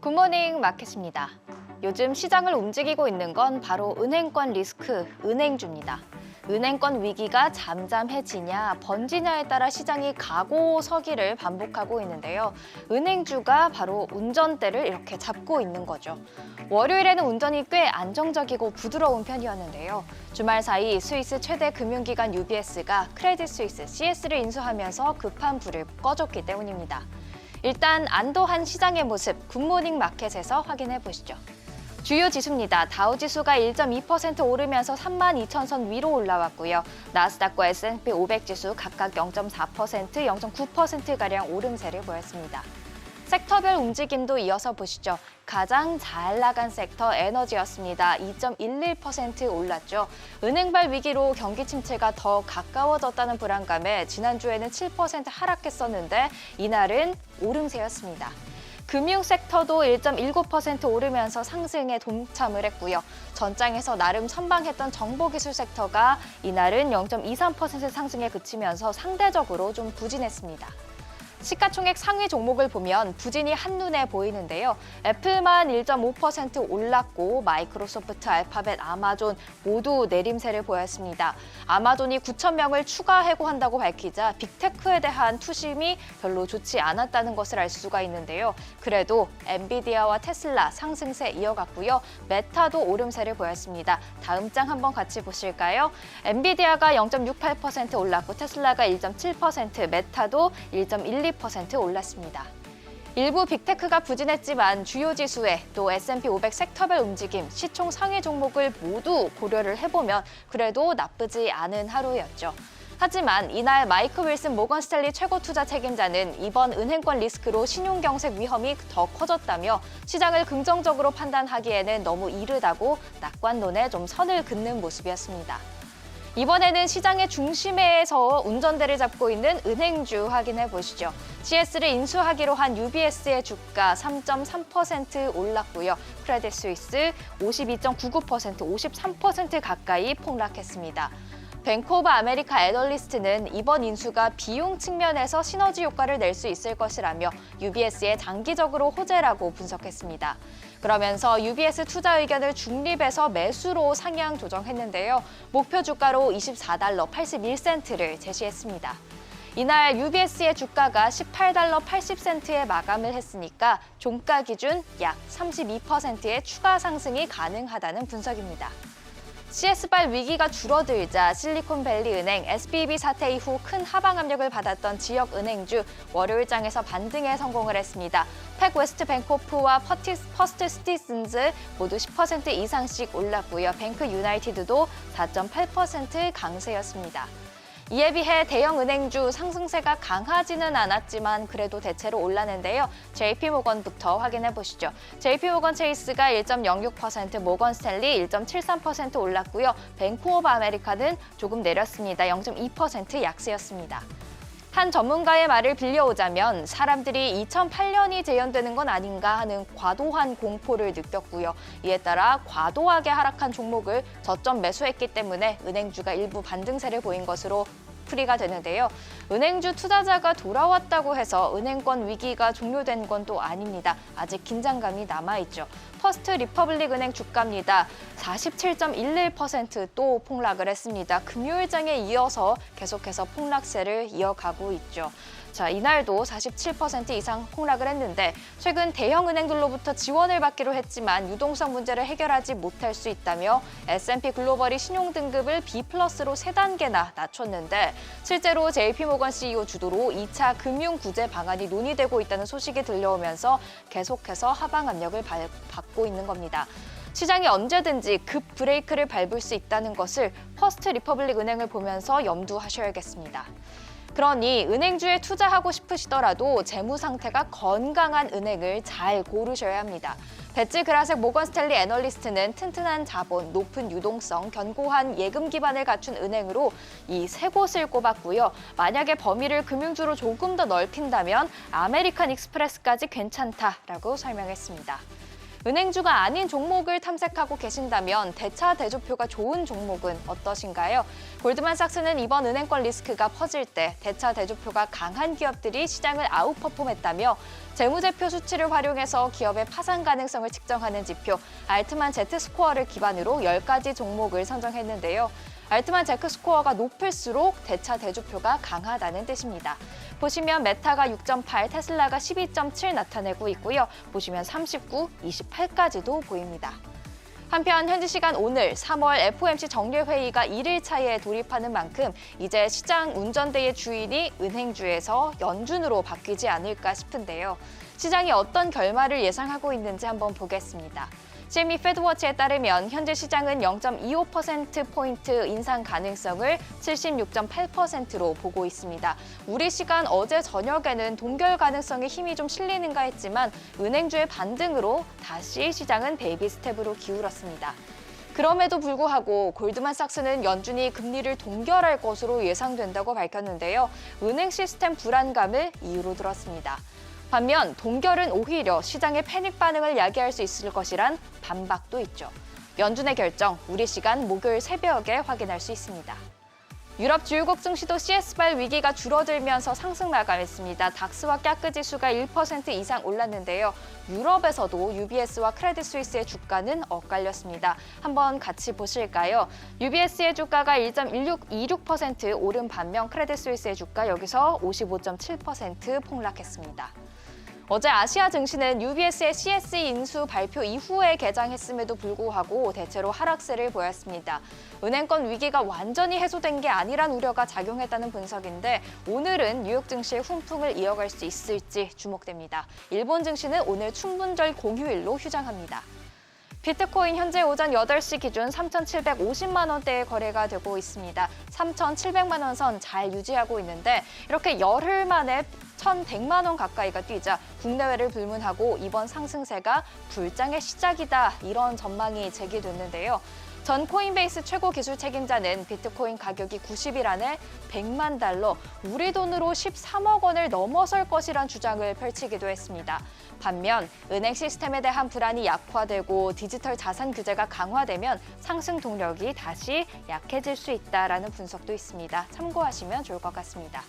굿모닝 마켓입니다. 요즘 시장을 움직이고 있는 건 바로 은행권 리스크, 은행주입니다. 은행권 위기가 잠잠해지냐 번지냐에 따라 시장이 가고 서기를 반복하고 있는데요. 은행주가 바로 운전대를 이렇게 잡고 있는 거죠. 월요일에는 운전이 꽤 안정적이고 부드러운 편이었는데요. 주말 사이 스위스 최대 금융기관 UBS가 크레딧 스위스 CS를 인수하면서 급한 불을 꺼줬기 때문입니다. 일단 안도한 시장의 모습 굿모닝 마켓에서 확인해 보시죠. 주요 지수입니다. 다우지수가 1.2% 오르면서 32,000선 위로 올라왔고요. 나스닥과 S&P 500 지수 각각 0.4%, 0.9%가량 오름세를 보였습니다. 섹터별 움직임도 이어서 보시죠. 가장 잘 나간 섹터 에너지였습니다. 2.11% 올랐죠. 은행발 위기로 경기 침체가 더 가까워졌다는 불안감에 지난주에는 7% 하락했었는데 이날은 오름세였습니다. 금융 섹터도 1.19% 오르면서 상승에 동참을 했고요. 전장에서 나름 선방했던 정보기술 섹터가 이날은 0.23% 상승에 그치면서 상대적으로 좀 부진했습니다. 시가총액 상위 종목을 보면 부진이 한눈에 보이는데요. 애플만 1.5% 올랐고 마이크로소프트, 알파벳, 아마존 모두 내림세를 보였습니다. 아마존이 9,000명을 추가 해고한다고 밝히자 빅테크에 대한 투심이 별로 좋지 않았다는 것을 알 수가 있는데요. 그래도 엔비디아와 테슬라 상승세 이어갔고요. 메타도 오름세를 보였습니다. 다음 장 한번 같이 보실까요? 엔비디아가 0.68% 올랐고 테슬라가 1.7%, 메타도 1.12% 올랐습니다. 일부 빅테크가 부진했지만 주요 지수에 또 S&P 500 섹터별 움직임, 시총 상위 종목을 모두 고려를 해보면 그래도 나쁘지 않은 하루였죠. 하지만 이날 마이크 윌슨 모건 스탠리 최고 투자 책임자는 이번 은행권 리스크로 신용경색 위험이 더 커졌다며 시장을 긍정적으로 판단하기에는 너무 이르다고 낙관론에 좀 선을 긋는 모습이었습니다. 이번에는 시장의 중심에서 운전대를 잡고 있는 은행주 확인해 보시죠. CS를 인수하기로 한 UBS의 주가 3.3% 올랐고요. 크레딧 스위스 52.99%, 53% 가까이 폭락했습니다. 뱅크 오브 아메리카 애널리스트는 이번 인수가 비용 측면에서 시너지 효과를 낼 수 있을 것이라며 UBS의 장기적으로 호재라고 분석했습니다. 그러면서 UBS 투자 의견을 중립에서 매수로 상향 조정했는데요. 목표 주가로 24달러 81센트를 제시했습니다. 이날 UBS의 주가가 18달러 80센트에 마감을 했으니까 종가 기준 약 32%의 추가 상승이 가능하다는 분석입니다. CS발 위기가 줄어들자 실리콘밸리 은행, SVB 사태 이후 큰 하방 압력을 받았던 지역 은행주 월요일장에서 반등에 성공을 했습니다. 팩웨스트 뱅코프와 퍼스트 시티즌즈 모두 10% 이상씩 올랐고요. 뱅크 유나이티드도 4.8% 강세였습니다. 이에 비해 대형 은행주 상승세가 강하지는 않았지만 그래도 대체로 올랐는데요. JP모건부터 확인해 보시죠. JP모건 체이스가 1.06%, 모건 스탠리 1.73% 올랐고요. 뱅크 오브 아메리카는 조금 내렸습니다. 0.2% 약세였습니다. 한 전문가의 말을 빌려오자면 사람들이 2008년이 재현되는 건 아닌가 하는 과도한 공포를 느꼈고요. 이에 따라 과도하게 하락한 종목을 저점 매수했기 때문에 은행주가 일부 반등세를 보인 것으로 풀이가 되는데요. 은행주 투자자가 돌아왔다고 해서 은행권 위기가 종료된 건 또 아닙니다. 아직 긴장감이 남아있죠. 퍼스트 리퍼블릭 은행 주가입니다. 47.11% 또 폭락을 했습니다. 금요일장에 이어서 계속해서 폭락세를 이어가고 있죠. 자, 이날도 47% 이상 폭락을 했는데 최근 대형 은행들로부터 지원을 받기로 했지만 유동성 문제를 해결하지 못할 수 있다며 S&P 글로벌이 신용 등급을 B+로 3단계나 낮췄는데 실제로 JP모건 CEO 주도로 2차 금융 구제 방안이 논의되고 있다는 소식이 들려오면서 계속해서 하방 압력을 받고 있는 겁니다. 시장이 언제든지 급 브레이크를 밟을 수 있다는 것을 퍼스트 리퍼블릭 은행을 보면서 염두하셔야겠습니다. 그러니 은행주에 투자하고 싶으시더라도 재무 상태가 건강한 은행을 잘 고르셔야 합니다. 배지 그라색 모건 스탠리 애널리스트는 튼튼한 자본, 높은 유동성, 견고한 예금 기반을 갖춘 은행으로 이 세 곳을 꼽았고요. 만약에 범위를 금융주로 조금 더 넓힌다면 아메리칸 익스프레스까지 괜찮다라고 설명했습니다. 은행주가 아닌 종목을 탐색하고 계신다면 대차 대조표가 좋은 종목은 어떠신가요? 골드만삭스는 이번 은행권 리스크가 퍼질 때 대차 대조표가 강한 기업들이 시장을 아웃퍼폼했다며 재무제표 수치를 활용해서 기업의 파산 가능성을 측정하는 지표 알트만 Z스코어를 기반으로 10가지 종목을 선정했는데요. 알트만 Z스코어가 높을수록 대차 대조표가 강하다는 뜻입니다. 보시면 메타가 6.8, 테슬라가 12.7 나타내고 있고요. 보시면 39, 28까지도 보입니다. 한편 현지 시간 오늘 3월 FOMC 정례회의가 1일차에 돌입하는 만큼 이제 시장 운전대의 주인이 은행주에서 연준으로 바뀌지 않을까 싶은데요. 시장이 어떤 결말을 예상하고 있는지 한번 보겠습니다. CME 패드워치에 따르면 현재 시장은 0.25%포인트 인상 가능성을 76.8%로 보고 있습니다. 우리 시간 어제 저녁에는 동결 가능성에 힘이 좀 실리는가 했지만 은행주의 반등으로 다시 시장은 베이비 스텝으로 기울었습니다. 그럼에도 불구하고 골드만삭스는 연준이 금리를 동결할 것으로 예상된다고 밝혔는데요. 은행 시스템 불안감을 이유로 들었습니다. 반면 동결은 오히려 시장의 패닉 반응을 야기할 수 있을 것이란 반박도 있죠. 연준의 결정, 우리 시간 목요일 새벽에 확인할 수 있습니다. 유럽 주요국 증시도 CS발 위기가 줄어들면서 상승 마감했습니다. 닥스와 까크 지수가 1% 이상 올랐는데요. 유럽에서도 UBS와 크레딧 스위스의 주가는 엇갈렸습니다. 한번 같이 보실까요? UBS의 주가가 1.26% 오른 반면 크레딧 스위스의 주가 여기서 55.7% 폭락했습니다. 어제 아시아 증시는 UBS의 CSE 인수 발표 이후에 개장했음에도 불구하고 대체로 하락세를 보였습니다. 은행권 위기가 완전히 해소된 게 아니란 우려가 작용했다는 분석인데 오늘은 뉴욕 증시의 훈풍을 이어갈 수 있을지 주목됩니다. 일본 증시는 오늘 춘분절 공휴일로 휴장합니다. 비트코인 현재 오전 8시 기준 3,750만 원대의 거래가 되고 있습니다. 3,700만 원 선 잘 유지하고 있는데 이렇게 열흘 만에 1,100만 원 가까이가 뛰자 국내외를 불문하고 이번 상승세가 불장의 시작이다 이런 전망이 제기됐는데요. 전 코인베이스 최고 기술 책임자는 비트코인 가격이 90일 안에 100만 달러, 우리 돈으로 13억 원을 넘어설 것이란 주장을 펼치기도 했습니다. 반면 은행 시스템에 대한 불안이 약화되고 디지털 자산 규제가 강화되면 상승 동력이 다시 약해질 수 있다라는 분석도 있습니다. 참고하시면 좋을 것 같습니다.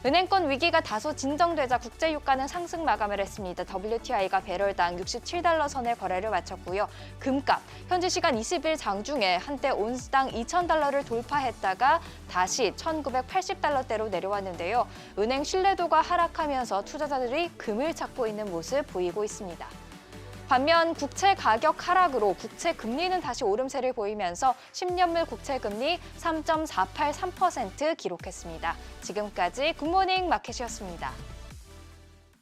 은행권 위기가 다소 진정되자 국제 유가는 상승 마감을 했습니다. WTI가 배럴당 67달러 선의 거래를 마쳤고요. 금값, 현지 시간 20일 장중에 한때 온스당 2,000달러를 돌파했다가 다시 1,980달러대로 내려왔는데요. 은행 신뢰도가 하락하면서 투자자들이 금을 찾고 있는 모습 보이고 있습니다. 반면 국채 가격 하락으로 국채 금리는 다시 오름세를 보이면서 10년물 국채 금리 3.483% 기록했습니다. 지금까지 굿모닝 마켓이었습니다.